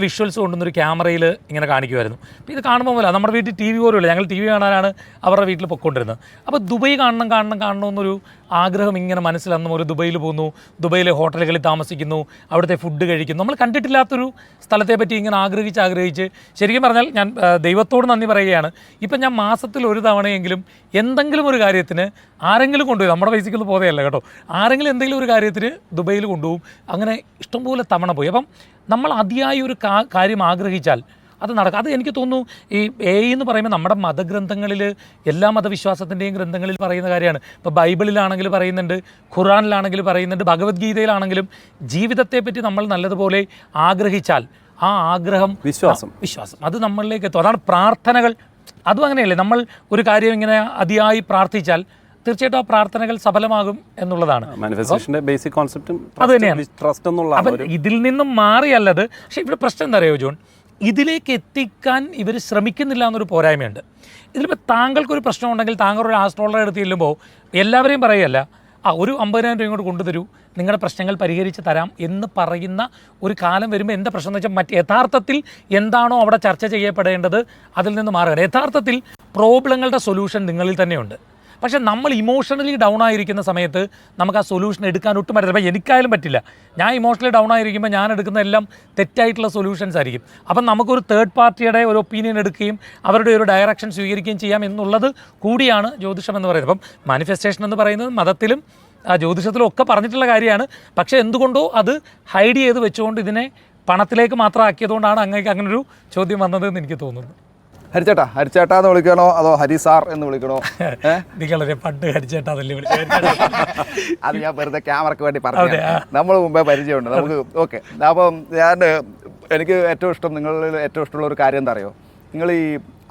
Visuals കൊണ്ടുവന്നൊരു ക്യാമറയിൽ ഇങ്ങനെ കാണിക്കുമായിരുന്നു. അപ്പോൾ ഇത് കാണുമ്പോൾ പോലെ നമ്മുടെ വീട്ടിൽ ടി വി പോലും ഇല്ല, ഞങ്ങൾ ടി വി കാണാനാണ് അവരുടെ വീട്ടിൽ പൊയ്ക്കൊണ്ടിരുന്നത്. അപ്പോൾ ദുബായ് കാണണമെന്നൊരു ആഗ്രഹം ഇങ്ങനെ മനസ്സിൽ അന്നും ഒരു ദുബൈയിൽ പോകുന്നു, ദുബൈയിലെ ഹോട്ടലുകളിൽ താമസിക്കുന്നു, അവിടുത്തെ ഫുഡ് കഴിക്കുന്നു. നമ്മൾ കണ്ടിട്ടില്ലാത്തൊരു സ്ഥലത്തെ പറ്റി ഇങ്ങനെ ആഗ്രഹിച്ച് ശരിക്കും പറഞ്ഞാൽ ഞാൻ ദൈവത്തോട് നന്ദി പറയുകയാണ്. ഇപ്പം ഞാൻ മാസത്തിൽ ഒരു തവണയെങ്കിലും എന്തെങ്കിലും ഒരു കാര്യത്തിന് ആരെങ്കിലും കൊണ്ടുപോയി, നമ്മുടെ പൈസയ്ക്കൊന്നും പോവുകയല്ല കേട്ടോ, ആരെങ്കിലും എന്തെങ്കിലും ഒരു കാര്യത്തിന് ദുബൈയിൽ കൊണ്ടുപോകും. അങ്ങനെ ഇഷ്ടംപോലെ തവണ പോയി. അപ്പം നമ്മൾ അതിയായി ഒരു കാര്യം ആഗ്രഹിച്ചാൽ അത് നടക്കും. അത് എനിക്ക് തോന്നുന്നു ഈ എന്ന് പറയുമ്പോൾ നമ്മുടെ മതഗ്രന്ഥങ്ങളിൽ, എല്ലാ മതവിശ്വാസത്തിൻ്റെയും ഗ്രന്ഥങ്ങളിൽ പറയുന്ന കാര്യമാണ്. ഇപ്പോൾ ബൈബിളിലാണെങ്കിൽ പറയുന്നുണ്ട്, ഖുറാനിലാണെങ്കിൽ പറയുന്നുണ്ട്, ഭഗവത്ഗീതയിലാണെങ്കിലും ജീവിതത്തെപ്പറ്റി നമ്മൾ നല്ലതുപോലെ ആഗ്രഹിച്ചാൽ ആ ആഗ്രഹം, വിശ്വാസം അത് നമ്മളിലേക്ക് എത്തും. അതാണ് പ്രാർത്ഥനകൾ. അതും അങ്ങനെയല്ലേ, നമ്മൾ ഒരു കാര്യം ഇങ്ങനെ അതിയായി പ്രാർത്ഥിച്ചാൽ തീർച്ചയായിട്ടും ആ പ്രാർത്ഥനകൾ സഫലമാകും എന്നുള്ളതാണ് ബേസിക് കോൺസെപ്റ്റും അത് തന്നെയാണ്. അപ്പം ഇതിൽ നിന്നും മാറിയല്ലത്. പക്ഷേ ഇവിടെ പ്രശ്നം എന്താ അറിയോ ജോൺ, ഇതിലേക്ക് എത്തിക്കാൻ ഇവർ ശ്രമിക്കുന്നില്ല എന്നൊരു പോരായ്മയുണ്ട്. ഇതിലിപ്പോൾ താങ്കൾക്കൊരു പ്രശ്നം ഉണ്ടെങ്കിൽ താങ്കളൊരു ആസ്ട്രോളറെ എടുത്ത് ചെല്ലുമ്പോൾ എല്ലാവരെയും പറയുകയല്ല, ഒരു 50,000 രൂപ ഇങ്ങോട്ട് കൊണ്ടുതരൂ, നിങ്ങളുടെ പ്രശ്നങ്ങൾ പരിഹരിച്ച് തരാം എന്ന് പറയുന്ന ഒരു കാലം വരുമ്പോൾ എന്താ പ്രശ്നം എന്ന് വെച്ചാൽ യഥാർത്ഥത്തിൽ എന്താണോ അവിടെ ചർച്ച ചെയ്യപ്പെടേണ്ടത് അതിൽ നിന്ന് മാറുകയാണ്. യഥാർത്ഥത്തിൽ പ്രോബ്ലങ്ങളുടെ സൊല്യൂഷൻ നിങ്ങളിൽ തന്നെയുണ്ട്. പക്ഷേ നമ്മൾ ഇമോഷണലി ഡൗൺ ആയിരിക്കുന്ന സമയത്ത് നമുക്ക് ആ സൊല്യൂഷൻ എടുക്കാൻ ഒട്ടും പറ്റില്ല. അപ്പോൾ എനിക്കായാലും പറ്റില്ല. ഞാൻ ഇമോഷണലി ഡൗൺ ആയിരിക്കുമ്പോൾ ഞാൻ എടുക്കുന്ന എല്ലാം തെറ്റായിട്ടുള്ള സൊല്യൂഷൻസ് ആയിരിക്കും. അപ്പം നമുക്കൊരു തേർഡ് പാർട്ടിയുടെ ഒരു ഒപ്പീനിയൻ എടുക്കുകയും അവരുടെ ഒരു ഡയറക്ഷൻ സ്വീകരിക്കുകയും ചെയ്യാം എന്നുള്ളത് കൂടിയാണ് ജ്യോതിഷം എന്ന് പറയുന്നത്. അപ്പം മാനിഫെസ്റ്റേഷൻ എന്ന് പറയുന്നത് മതത്തിലും ജ്യോതിഷത്തിലും ഒക്കെ പറഞ്ഞിട്ടുള്ള കാര്യമാണ്. പക്ഷേ എന്തുകൊണ്ടോ അത് ഹൈഡ് ചെയ്ത് വെച്ചുകൊണ്ട് ഇതിനെ പണത്തിലേക്ക് മാത്രം ആക്കിയതുകൊണ്ടാണ് അങ്ങനൊരു ചോദ്യം വന്നതെന്ന് എനിക്ക് തോന്നുന്നു. ഹരിച്ചേട്ടാ എന്ന് വിളിക്കണോ അതോ ഹരി സാർ എന്ന് വിളിക്കണോ? നിങ്ങളെ പണ്ട് ഹരിച്ചേട്ടാ അത് ഞാൻ വെറുതെ ക്യാമറയ്ക്ക് വേണ്ടി പറഞ്ഞു, നമ്മൾ മുമ്പേ പരിചയമുണ്ട് നമുക്ക്. ഓക്കെ, അപ്പം എനിക്ക് ഏറ്റവും ഇഷ്ടം, നിങ്ങളിൽ ഏറ്റവും ഇഷ്ടമുള്ള ഒരു കാര്യം എന്താ അറിയോ, നിങ്ങൾ ഈ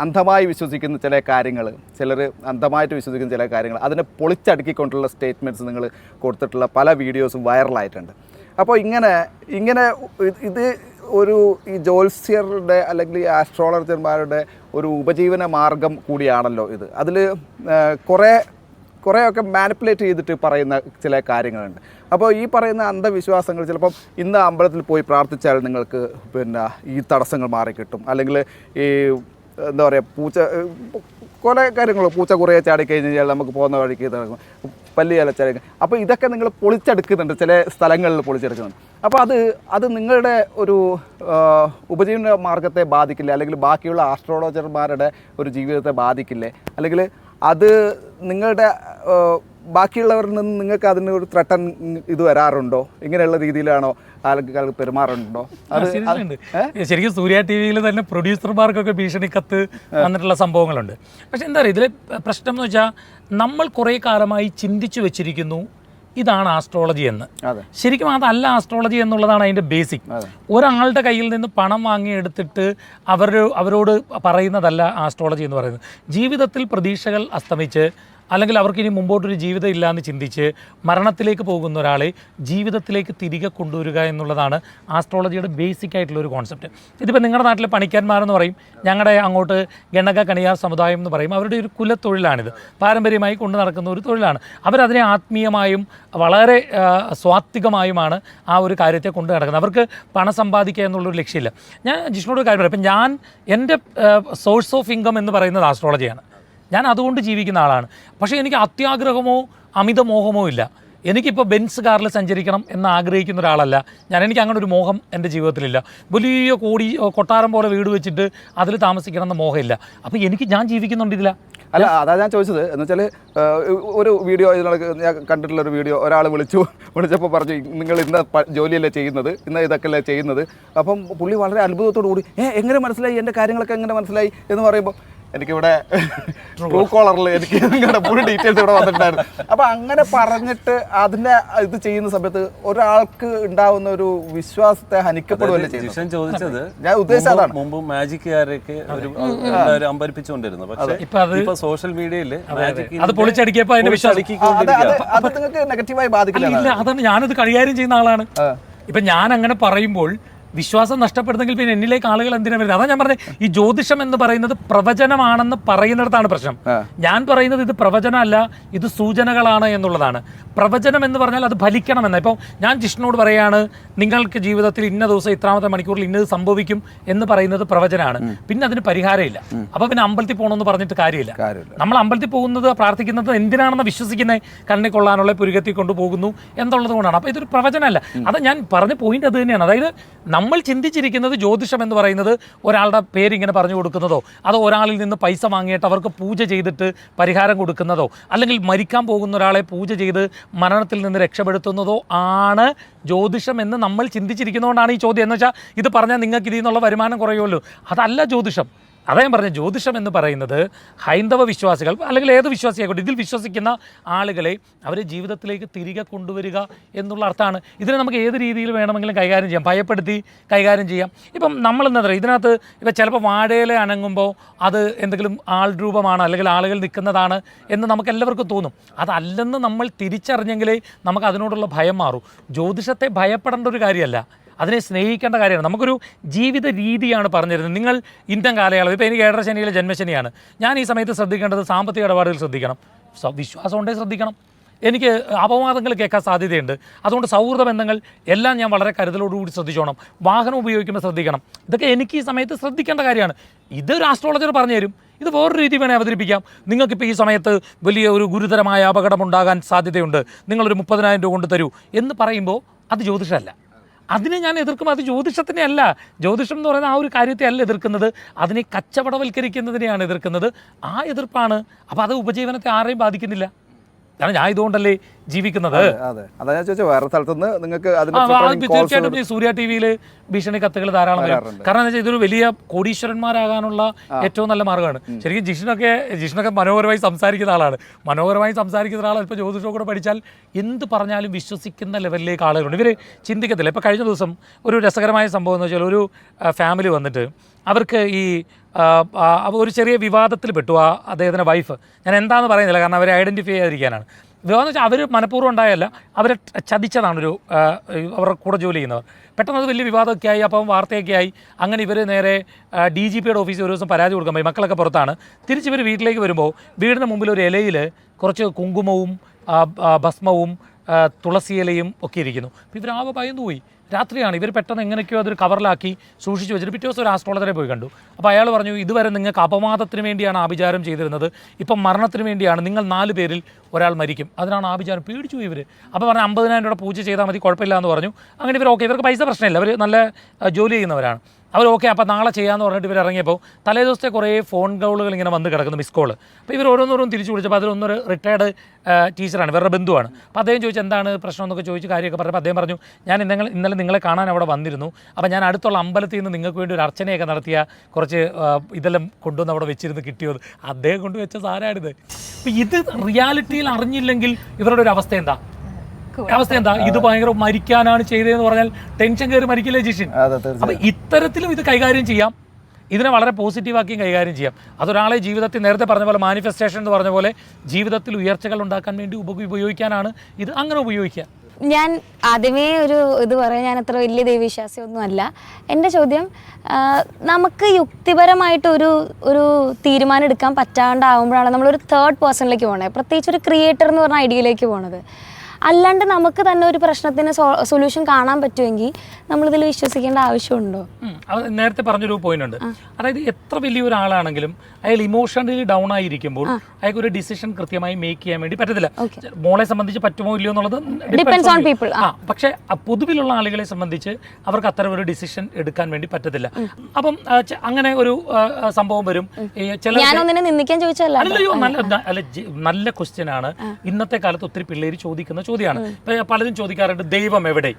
അന്ധമായി വിശ്വസിക്കുന്ന ചില കാര്യങ്ങൾ, ചിലർ അന്ധമായിട്ട് വിശ്വസിക്കുന്ന ചില കാര്യങ്ങൾ, അതിനെ പൊളിച്ചടുക്കിക്കൊണ്ടുള്ള സ്റ്റേറ്റ്മെൻറ്റ്സ് നിങ്ങൾ കൊടുത്തിട്ടുള്ള പല വീഡിയോസും വൈറലായിട്ടുണ്ട്. അപ്പോൾ ഇങ്ങനെ ഇത് ഈ ജ്യോത്സ്യരുടെ അല്ലെങ്കിൽ ഈ ആസ്ട്രോളജർമാരുടെ ഒരു ഉപജീവന മാർഗം കൂടിയാണല്ലോ ഇത്. അതിൽ കുറേയൊക്കെ മാനിപ്പുലേറ്റ് ചെയ്തിട്ട് പറയുന്ന ചില കാര്യങ്ങളുണ്ട്. അപ്പോൾ ഈ പറയുന്ന അന്ധവിശ്വാസങ്ങൾ, ചിലപ്പം ഇന്ന് അമ്പലത്തിൽ പോയി പ്രാർത്ഥിച്ചാൽ നിങ്ങൾക്ക് ഈ തടസ്സങ്ങൾ മാറിക്കിട്ടും, അല്ലെങ്കിൽ ഈ എന്താ പറയുക കുറേ കാര്യങ്ങൾ, പൂച്ച കുറേ ചാടിക്കഴിഞ്ഞ് കഴിഞ്ഞാൽ നമുക്ക് പോകുന്ന വഴിക്ക് പല്ലി അലച്ചാൽ. അപ്പോൾ ഇതൊക്കെ നിങ്ങൾ പൊളിച്ചെടുക്കുന്നുണ്ട്, ചില സ്ഥലങ്ങളിൽ പൊളിച്ചെടുക്കുന്നുണ്ട്. അപ്പോൾ അത് നിങ്ങളുടെ ഒരു ഉപജീവന മാർഗത്തെ ബാധിക്കില്ലേ, അല്ലെങ്കിൽ ബാക്കിയുള്ള ആസ്ട്രോളജർമാരുടെ ഒരു ജീവിതത്തെ ബാധിക്കില്ലേ, അല്ലെങ്കിൽ അത് നിങ്ങളുടെ ബാക്കിയുള്ളവരിൽ നിന്ന് നിങ്ങൾക്ക് അതിന് ഒരു ത്രട്ടൻ ഇത് വരാറുണ്ടോ? ഇങ്ങനെയുള്ള രീതിയിലാണോ ആളുകൾ പെരുമാറുന്നുണ്ടോ? അത് ശരിക്കും സൂര്യ ടി വിയിൽ തന്നെ പ്രൊഡ്യൂസർമാർക്കൊക്കെ ഭീഷണി കത്ത് വന്നിട്ടുള്ള സംഭവങ്ങളുണ്ട്. പക്ഷെ എന്താ പറയുക, ഇതിലെ പ്രശ്നം എന്ന് വെച്ചാൽ നമ്മൾ കുറേ കാലമായി ചിന്തിച്ചു വെച്ചിരിക്കുന്നു ഇതാണ് ആസ്ട്രോളജി എന്ന്. ശരിക്കും അതല്ല ആസ്ട്രോളജി എന്നുള്ളതാണ് അതിൻ്റെ ബേസിക്. ഒരാളുടെ കയ്യിൽ നിന്ന് പണം വാങ്ങിയെടുത്തിട്ട് അവരോട് പറയുന്നതല്ല ആസ്ട്രോളജി എന്ന് പറയുന്നത്. ജീവിതത്തിൽ പ്രതീക്ഷകൾ അസ്തമിച്ച്, അല്ലെങ്കിൽ അവർക്ക് ഇനി മുമ്പോട്ടൊരു ജീവിതം ഇല്ലയെന്ന് ചിന്തിച്ച് മരണത്തിലേക്ക് പോകുന്ന ഒരാളെ ജീവിതത്തിലേക്ക് തിരികെ കൊണ്ടുവരിക എന്നുള്ളതാണ് ആസ്ട്രോളജിയുടെ ബേസിക് ആയിട്ടുള്ളൊരു കോൺസെപ്റ്റ്. ഇതിപ്പോൾ നിങ്ങളുടെ നാട്ടിലെ പണിക്കന്മാരെന്ന് പറയും, ഞങ്ങളുടെ അങ്ങോട്ട് ഗണക കണിയാർ സമുദായം എന്ന് പറയും, അവരുടെ ഒരു കുലത്തൊഴിലാണിത്, പാരമ്പര്യമായി കൊണ്ടു നടക്കുന്ന ഒരു തൊഴിലാണ്. അവരതിനെ ആത്മീയമായും വളരെ സ്വാത്വികമായുമാണ് ആ ഒരു കാര്യത്തെ കൊണ്ട് നടക്കുന്നത്. അവർക്ക് പണം സമ്പാദിക്കുക എന്നുള്ളൊരു ലക്ഷ്യമില്ല. ഞാൻ ജിഷ്ണുവോട് കാര്യം പറയാം, ഇപ്പം ഞാൻ എൻ്റെ സോഴ്സ് ഓഫ് ഇൻകം എന്ന് പറയുന്നത് ആസ്ട്രോളജിയാണ്. ഞാൻ അതുകൊണ്ട് ജീവിക്കുന്ന ആളാണ്. പക്ഷേ എനിക്ക് അത്യാഗ്രഹമോ അമിതമോഹമോ ഇല്ല. എനിക്കിപ്പോൾ ബെൻസ് കാറിൽ സഞ്ചരിക്കണം എന്ന് ആഗ്രഹിക്കുന്ന ഒരാളല്ല ഞാൻ. എനിക്ക് അങ്ങനെ ഒരു മോഹം എൻ്റെ ജീവിതത്തിലില്ല. വലിയ കൊട്ടാരം പോലെ വീട് വെച്ചിട്ട് അതിൽ താമസിക്കണം എന്ന മോഹമില്ല. അപ്പോൾ ഞാൻ ജീവിക്കുന്നുണ്ട് ഇതില്ല. അല്ല, അതാ ഞാൻ ചോദിച്ചത്. എന്ന് വെച്ചാൽ ഒരു വീഡിയോ ഇതിനൊക്കെ ഞാൻ കണ്ടിട്ടുള്ളൊരു വീഡിയോ, ഒരാൾ വിളിച്ചപ്പോൾ പറഞ്ഞു, നിങ്ങൾ ഇന്ന ജോലിയല്ലേ ചെയ്യുന്നത്, ഇന്ന ഇതൊക്കെയല്ലേ ചെയ്യുന്നത്. അപ്പം പുള്ളി വളരെ അത്ഭുതത്തോടു കൂടി എങ്ങനെ മനസ്സിലായി, എൻ്റെ കാര്യങ്ങളൊക്കെ എങ്ങനെ മനസ്സിലായി എന്ന് പറയുമ്പോൾ എനിക്കിവിടെ ട്രൂ കോളറിൽ എനിക്ക് നിങ്ങളുടെ ഫുൾ ഡീറ്റെയിൽസ് ഇവിടെ വന്നിട്ടുണ്ടായിരുന്നു. അപ്പോൾ അങ്ങനെ പറഞ്ഞിട്ട് അതിൻ്റെ ഇത് ചെയ്യുന്ന സമയത്ത് ഒരാൾക്ക് ഉണ്ടാവുന്ന ഒരു വിശ്വാസത്തെ ഹനിക്കപ്പെടുകയല്ലേ ചെയ്യുന്നത്. ചോദിച്ചത് ഞാൻ ഉദ്ദേശിച്ചത് അതാണ്. മുമ്പ് മാജിക്കുകാരൊക്കെ അമ്പരിപ്പിച്ചുകൊണ്ടിരുന്നു. പക്ഷേ ഇപ്പൊ സോഷ്യൽ മീഡിയയിൽ അത് പൊളിച്ചടിക്കപ്പോൾ അതിന്റെ വിശ്വാസം അത് നിങ്ങൾക്ക് നെഗറ്റീവായി ബാധിക്കില്ല. അതാണ് ഞാനത് കൈകാര്യം ചെയ്യുന്ന ആളാണ്. ഇപ്പം ഞാൻ അങ്ങനെ പറയുമ്പോൾ വിശ്വാസം നഷ്ടപ്പെടുന്നെങ്കിൽ പിന്നെ എന്നിലേക്ക് ആളുകൾ എന്തിനാ വരുന്നത്? അതാ ഞാൻ പറഞ്ഞത്, ഈ ജ്യോതിഷം എന്ന് പറയുന്നത് പ്രവചനമാണെന്ന് പറയുന്നിടത്താണ് പ്രശ്നം. ഞാൻ പറയുന്നത് ഇത് പ്രവചനമല്ല, ഇത് സൂചനകളാണ് എന്നുള്ളതാണ്. പ്രവചനം എന്ന് പറഞ്ഞാൽ അത് ഫലിക്കണമെന്ന്. ഇപ്പോൾ ഞാൻ ജിഷ്ണുവോട് പറയാണ്, നിങ്ങൾക്ക് ജീവിതത്തിൽ ഇന്ന ദിവസം ഇത്രാമത്തെ മണിക്കൂറിൽ ഇന്നത് സംഭവിക്കും എന്ന് പറയുന്നത് പ്രവചനമാണ്. പിന്നെ അതിന് പരിഹാരമില്ല. അപ്പോൾ പിന്നെ അമ്പലത്തിൽ പോകണമെന്ന് പറഞ്ഞിട്ട് കാര്യമില്ല. നമ്മൾ അമ്പലത്തിൽ പോകുന്നത് പ്രാർത്ഥിക്കുന്നത് എന്തിനാണെന്ന് വിശ്വസിക്കുന്നത്, കണ്ണിൽ കൊള്ളാനുള്ള പുരുകത്തിൽ കൊണ്ടുപോകുന്നു എന്നുള്ളത് കൊണ്ടാണ്. അപ്പോൾ ഇതൊരു പ്രവചനമല്ല. അത് ഞാൻ പറഞ്ഞ പോയിന്റ് അത് തന്നെയാണ്. അതായത് നമ്മൾ ചിന്തിച്ചിരിക്കുന്നത് ജ്യോതിഷം എന്ന് പറയുന്നത് ഒരാളുടെ പേരിങ്ങനെ പറഞ്ഞു കൊടുക്കുന്നതോ, അതോ ഒരാളിൽ നിന്ന് പൈസ വാങ്ങിയിട്ട് അവർക്ക് പൂജ ചെയ്തിട്ട് പരിഹാരം കൊടുക്കുന്നതോ, അല്ലെങ്കിൽ മരിക്കാൻ പോകുന്ന ഒരാളെ പൂജ ചെയ്ത് മരണത്തിൽ നിന്ന് രക്ഷപ്പെടുത്തുന്നതോ ആണ് ജ്യോതിഷം എന്ന് നമ്മൾ ചിന്തിച്ചിരിക്കുന്നതുകൊണ്ടാണ് ഈ ചോദ്യം. എന്ന് വെച്ചാൽ ഇത് പറഞ്ഞാൽ നിങ്ങൾക്ക് ഇതിൽ നിന്നുള്ള വരുമാനം കുറയുമല്ലോ. അതല്ല ജ്യോതിഷം. അതാ ഞാൻ പറഞ്ഞ, ജ്യോതിഷം എന്ന് പറയുന്നത് ഹൈന്ദവ വിശ്വാസികൾ അല്ലെങ്കിൽ ഏത് വിശ്വാസിയായിക്കോട്ടെ, ഇതിൽ വിശ്വസിക്കുന്ന ആളുകളെ അവരെ ജീവിതത്തിലേക്ക് തിരികെ കൊണ്ടുവരിക എന്നുള്ള അർത്ഥമാണ്. ഇതിനെ നമുക്ക് ഏത് രീതിയിൽ വേണമെങ്കിലും കൈകാര്യം ചെയ്യാം, ഭയപ്പെടുത്തി കൈകാര്യം ചെയ്യാം. ഇപ്പം നമ്മളെന്താ പറയുക, ഇതിനകത്ത് ഇപ്പം ചിലപ്പോൾ വാഴയില അനങ്ങുമ്പോൾ അത് എന്തെങ്കിലും ആൾ രൂപമാണ് അല്ലെങ്കിൽ ആളുകൾ നിൽക്കുന്നതാണ് എന്ന് നമുക്ക് എല്ലാവർക്കും തോന്നും. അതല്ലെന്ന് നമ്മൾ തിരിച്ചറിഞ്ഞെങ്കിലേ നമുക്ക് അതിനോടുള്ള ഭയം മാറും. ജ്യോതിഷത്തെ ഭയപ്പെടേണ്ട ഒരു കാര്യമല്ല, അതിനെ സ്നേഹിക്കേണ്ട കാര്യമാണ്. നമുക്കൊരു ജീവിത രീതിയാണ് പറഞ്ഞിരുന്നത്. നിങ്ങൾ ഇന്ത്യൻ കാലയളവ്, ഇപ്പോൾ എനിക്ക് 7 ശനിയിലെ ജന്മശനിയാണ്. ഞാൻ ഈ സമയത്ത് ശ്രദ്ധിക്കേണ്ടത് സാമ്പത്തിക ഇടപാടുകൾ ശ്രദ്ധിക്കണം, വിശ്വാസം ഉണ്ടെങ്കിൽ ശ്രദ്ധിക്കണം. എനിക്ക് അപവാദങ്ങൾ കേൾക്കാൻ സാധ്യതയുണ്ട്. അതുകൊണ്ട് സൗഹൃദ ബന്ധങ്ങൾ എല്ലാം ഞാൻ വളരെ കരുതലോടുകൂടി ശ്രദ്ധിച്ചോണം. വാഹനം ഉപയോഗിക്കുമ്പോൾ ശ്രദ്ധിക്കണം. ഇതൊക്കെ എനിക്ക് ഈ സമയത്ത് ശ്രദ്ധിക്കേണ്ട കാര്യമാണ്. ഇതൊരു ആസ്ട്രോളജർ പറഞ്ഞു തരും. ഇത് വേറൊരു രീതി വേണേൽ അവതരിപ്പിക്കാം. നിങ്ങൾക്കിപ്പോൾ ഈ സമയത്ത് വലിയ ഒരു ഗുരുതരമായ അപകടമുണ്ടാകാൻ സാധ്യതയുണ്ട്, നിങ്ങളൊരു 30,000 രൂപ കൊണ്ട് തരൂ എന്ന് പറയുമ്പോൾ അത് ജ്യോതിഷമല്ല. അതിനെ ഞാൻ എതിർക്കും. അത് ജ്യോതിഷത്തിനെ അല്ല. ജ്യോതിഷം എന്ന് പറയുന്ന ആ ഒരു കാര്യത്തെ അല്ല എതിർക്കുന്നത്, അതിനെ കച്ചവടവൽക്കരിക്കുന്നതിനെയാണ് എതിർക്കുന്നത്. ആ എതിർപ്പാണ്. അപ്പോൾ അത് ഉപജീവനത്തെ ആരെയും ബാധിക്കുന്നില്ല. കാരണം ഞാൻ ഇതുകൊണ്ടല്ലേ ജീവിക്കുന്നത്. അതാ ഞാൻ ചോദിച്ചത്, വേറെ സ്ഥലത്തുനിന്ന് നിങ്ങൾക്ക് തീർച്ചയായിട്ടും ഈ സൂര്യ ടി-വിയിൽ ഭീഷണി കത്തുകൾ ധാരാളം വരും. കാരണം എന്താ വെച്ചാൽ ഇതൊരു വലിയ കോടീശ്വരന്മാരാകാനുള്ള ഏറ്റവും നല്ല മാർഗ്ഗമാണ്. ശരിക്കും ജിഷ്ണൊക്കെ മനോഹരമായി സംസാരിക്കുന്ന ആളാണ്. മനോഹരമായി സംസാരിക്കുന്ന ആൾ ഇപ്പോൾ ജ്യോതിഷം കൂടെ പഠിച്ചാൽ എന്ത് പറഞ്ഞാലും വിശ്വസിക്കുന്ന ലെവലിലേക്ക് ആളുകളുണ്ട്. ഇവർ ചിന്തിക്കത്തില്ല. ഇപ്പോൾ കഴിഞ്ഞ ദിവസം ഒരു രസകരമായ സംഭവം എന്ന് വെച്ചാൽ, ഒരു ഫാമിലി വന്നിട്ട് അവർക്ക് ഈ ഒരു ചെറിയ വിവാദത്തിൽ പെട്ടു അദ്ദേഹത്തിൻ്റെ വൈഫ്. ഞാൻ എന്താണെന്ന് പറയുന്നില്ല, കാരണം അവരെ ഐഡൻറ്റിഫൈ ചെയ്യാതിരിക്കാനാണ്. വിവാദം എന്ന് വെച്ചാൽ അവർ മനഃപൂർവ്വം ഉണ്ടായല്ല, അവരെ ചതിച്ചതാണ് അവരുടെ കൂടെ ജോലി ചെയ്യുന്നവർ. പെട്ടെന്ന് അത് വലിയ വിവാദമൊക്കെ ആയി, അപ്പം വാർത്തയൊക്കെ ആയി. അങ്ങനെ ഇവർ നേരെ DGPയുടെ ഓഫീസിൽ ഒരു ദിവസം പരാതി കൊടുക്കാൻ പോയി. മക്കളൊക്കെ പുറത്താണ്. തിരിച്ചിവർ വീട്ടിലേക്ക് വരുമ്പോൾ വീടിന് മുമ്പിൽ ഒരു ഇലയിൽ കുറച്ച് കുങ്കുമവും ഭസ്മവും തുളസി ഇലയും ഒക്കെ ഇരിക്കുന്നു. അപ്പോൾ ഇവരാകെ ഭയന്നു പോയി. രാത്രിയാണ്. ഇവർ പെട്ടെന്ന് എങ്ങനെയൊക്കെയോ അതൊരു കവറിലാക്കി സൂക്ഷിച്ച് വെച്ചിട്ട് പിറ്റേ ദിവസം ഒരു ആസ്ട്രോളജറെ പോയി കണ്ടു. അപ്പോൾ അയാൾ പറഞ്ഞു, ഇതുവരെ നിങ്ങൾക്ക് അപവാദത്തിന് വേണ്ടിയാണ് ആഭിചാരം ചെയ്തിരുന്നത്, ഇപ്പം മരണത്തിന് വേണ്ടിയാണ്. നിങ്ങൾ 4 പേരിൽ ഒരാൾ മരിക്കും, അതിനാണ് ആഭിചാരം. പേടിച്ചു പോയി ഇവർ. അപ്പോൾ പറഞ്ഞാൽ 50,000 രൂപ പൂജ ചെയ്താൽ മതി, കുഴപ്പമില്ല എന്ന് പറഞ്ഞു. അങ്ങനെ ഇവർ ഓക്കെ, ഇവർക്ക് പൈസ പ്രശ്നമില്ല, അവർ നല്ല ജോലി ചെയ്യുന്നവരാണ്. അവർ ഓക്കെ, അപ്പോൾ നാളെ ചെയ്യാമെന്ന് പറഞ്ഞിട്ട് ഇവർ ഇറങ്ങിയപ്പോൾ തലേ ദിവസത്തെ കുറേ ഫോൺ കോളുകൾ ഇങ്ങനെ വന്ന് കിടക്കുന്നു, മിസ് കോൾ. അപ്പോൾ ഇവർ ഓരോന്നോരോന്ന് തിരിച്ചു വിളിച്ചപ്പോൾ അതിലൊന്നൊരു റിട്ടയർഡ് ടീച്ചറാണ്, ഇവരുടെ ബന്ധുവാണ്. അപ്പോൾ അദ്ദേഹം ചോദിച്ചു എന്താണ് പ്രശ്നം എന്നൊക്കെ ചോദിച്ച് കാര്യമൊക്കെ പറഞ്ഞപ്പോൾ അദ്ദേഹം പറഞ്ഞു, ഞാൻ ഇന്നലെ നിങ്ങളെ കാണാൻ അവിടെ വന്നിരുന്നു. അപ്പോൾ ഞാൻ അടുത്തുള്ള അമ്പലത്തിൽ നിന്ന് നിങ്ങൾക്ക് വേണ്ടി ഒരു അർച്ചനയൊക്കെ നടത്തിയ കുറച്ച് ഇതെല്ലാം കൊണ്ടുവന്ന് അവിടെ വെച്ചിരുന്ന് കിട്ടിയത്. അദ്ദേഹം കൊണ്ടുവച്ച സാരാണിത്. അപ്പോൾ ഇത് റിയാലിറ്റിയിൽ അറിഞ്ഞില്ലെങ്കിൽ ഇവരുടെ ഒരു അവസ്ഥ എന്താ? ഇത് ഭയങ്കര മരിക്കാനാണ് ചെയ്തതെന്ന് പറഞ്ഞാൽ ടെൻഷൻ കയറി മരിക്കില്ലേ ജിഷിൻ? അപ്പൊ ഇത്തരത്തിലും ഇത് കൈകാര്യം ചെയ്യാം. ഇതിനെ വളരെ പോസിറ്റീവാക്കിയും കൈകാര്യം ചെയ്യാം. അതൊരാളെ ജീവിതത്തിൽ നേരത്തെ പറഞ്ഞ പോലെ മാനിഫെസ്റ്റേഷൻ എന്ന് പറഞ്ഞ പോലെ ജീവിതത്തിൽ ഉയർച്ചകൾ ഉണ്ടാക്കാൻ വേണ്ടി ഉപയോഗിക്കാനാണ് ഇത്. അങ്ങനെ ഉപയോഗിക്കുക. ഞാൻ ആദ്യമേ ഇത് പറയാൻ, ഞാൻ അത്ര വലിയ ദൈവവിശ്വാസിയൊന്നും അല്ല. എൻ്റെ ചോദ്യം, നമുക്ക് യുക്തിപരമായിട്ട് ഒരു തീരുമാനം എടുക്കാൻ പറ്റാണ്ടാവുമ്പോഴാണ് നമ്മളൊരു തേർഡ് പേഴ്സണിലേക്ക് പോകുന്നത്, പ്രത്യേകിച്ച് ഒരു ക്രിയേറ്റർ എന്ന് പറഞ്ഞ ഐഡിയയിലേക്ക് പോകുന്നത്. അല്ലാണ്ട് നമുക്ക് തന്നെ ഒരു പ്രശ്നത്തിന് സൊല്യൂഷൻ കാണാൻ പറ്റുമെങ്കിൽ നമ്മളിതിൽ വിശ്വസിക്കേണ്ട ആവശ്യമുണ്ടോ? നേരത്തെ പറഞ്ഞൊരു പോയിന്റ് ഉണ്ട്. അതായത് എത്ര വലിയൊരാളാണെങ്കിലും അയാൾ ഇമോഷണലി ഡൗൺ ആയിരിക്കുമ്പോൾ അയാൾക്ക് ഒരു ഡിസിഷൻ കൃത്യമായി മേക്ക് ചെയ്യാൻ വേണ്ടി പറ്റത്തില്ല. മോളെ സംബന്ധിച്ച് പറ്റുമോ ഇല്ലയോ എന്നുള്ളത് ഡിപ്പെൻഡ്സ് ഓൺ പീപ്പിൾ. പക്ഷേ പൊതുവിലുള്ള ആളുകളെ സംബന്ധിച്ച് അവർക്ക് അത്തരം ഒരു ഡിസിഷൻ എടുക്കാൻ വേണ്ടി പറ്റത്തില്ല. അപ്പം അങ്ങനെ ഒരു സംഭവം വരും. ഞാനൊന്നിനെ നിന്ദിക്കാൻ ചോദിച്ചല്ല, നല്ല ക്വസ്റ്റ്യൻ ആണ്. ഇന്നത്തെ കാലത്ത് ഒത്തിരി പിള്ളേർ ചോദിക്കുന്ന ചോദ്യമാണ്. പലരും ചോദിക്കാറുണ്ട്, ദൈവം എവിടെ?